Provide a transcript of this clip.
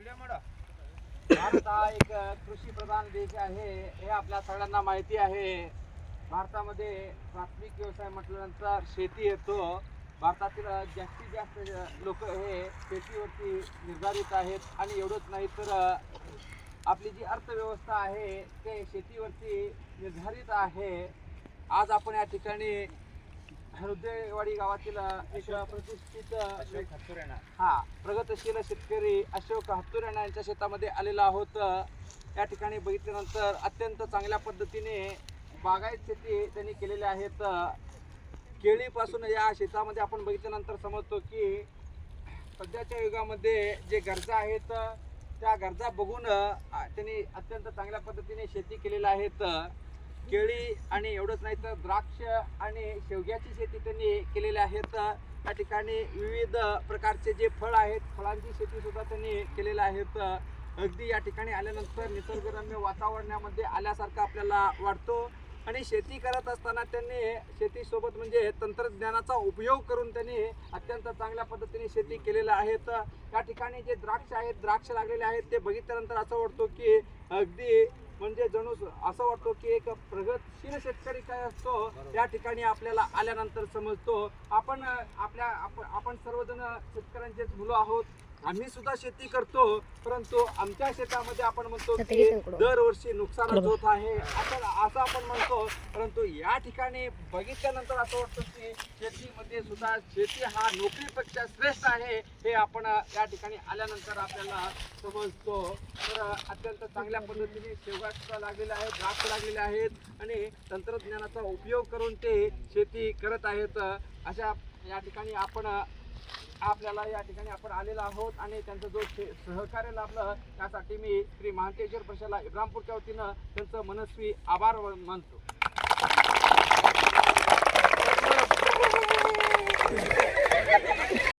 भारत हा एक कृषी प्रधान देश आहे हे आपल्या सगळ्यांना माहिती आहे। भारतामध्ये प्राथमिक व्यवसाय म्हटल्यानंतर शेती येतो। भारतातील जास्तीत जास्त लोक हे शेतीवरती निर्धारित आहेत आणि एवढंच नाही तर आपली जी अर्थव्यवस्था आहे ते शेतीवरती निर्धारित आहे। आज आपण या ठिकाणी हृदयवाडी गावातील एक प्रतिष्ठित प्रगतशील शेतकरी अशोक हत्तुराणा यांच्या शेतामध्ये आलेलो आहोत। या ठिकाणी बघितल्यानंतर अत्यंत चांगल्या पद्धतीने बागायत शेती त्यांनी केलेली आहेत। केळीपासून या शेतामध्ये आपण बघितल्यानंतर समजतो की सध्याच्या युगामध्ये जे गरजा आहेत त्या गरजा बघून त्यांनी अत्यंत चांगल्या पद्धतीने शेती केलेल्या आहेत। केळी आणि एवढंच नाही तर द्राक्ष आणि शेवग्याची शेती त्यांनी केलेली आहेत। या ठिकाणी विविध प्रकारचे जे फळ आहेत फळांची शेती सुद्धा त्यांनी केलेली आहेत। अगदी या ठिकाणी आल्यानंतर निसर्गरम्य वातावरणामध्ये आल्यासारखं आपल्याला वाटतो आणि शेती करत असताना त्यांनी शेतीसोबत म्हणजे तंत्रज्ञानाचा उपयोग करून त्यांनी अत्यंत चांगल्या पद्धतीने शेती केलेल्या आहेत। या ठिकाणी जे द्राक्ष आहेत द्राक्ष लागलेले आहेत ते बघितल्यानंतर असं वाटतं की अगदी म्हणजे जणू असं वाटतो की एक प्रगतशील शेतकरी काय असतो या ठिकाणी आपल्याला आल्यानंतर समजतो। आपण सर्वजण शेतकऱ्यांचेच मुलं आहोत। आम्ही सुद्धा शेती करतो परंतु आमच्या शेतामध्ये आपण म्हणतो की दरवर्षी नुकसानच होत आहे असं आपण म्हणतो। परंतु या ठिकाणी बघितल्यानंतर असं वाटतं की शेतीमध्ये सुद्धा शेती हा नोकरीपेक्षा श्रेष्ठ आहे हे आपण या ठिकाणी आल्यानंतर आपल्याला समजतो। तर अत्यंत चांगल्या पद्धतीने शेवगा सुद्धा लागलेले आहेत द्राक्ष लागलेले आहेत आणि तंत्रज्ञानाचा उपयोग करून ते शेती करत आहेत। अशा या ठिकाणी आपण आलेलो आहोत आणि त्यांचं जो सहकार्य लाभलं त्यासाठी मी श्री महांतेश्वर प्रशाला इब्राहिमपूरच्या वतीनं त्यांचं मनस्वी आभार मानतो।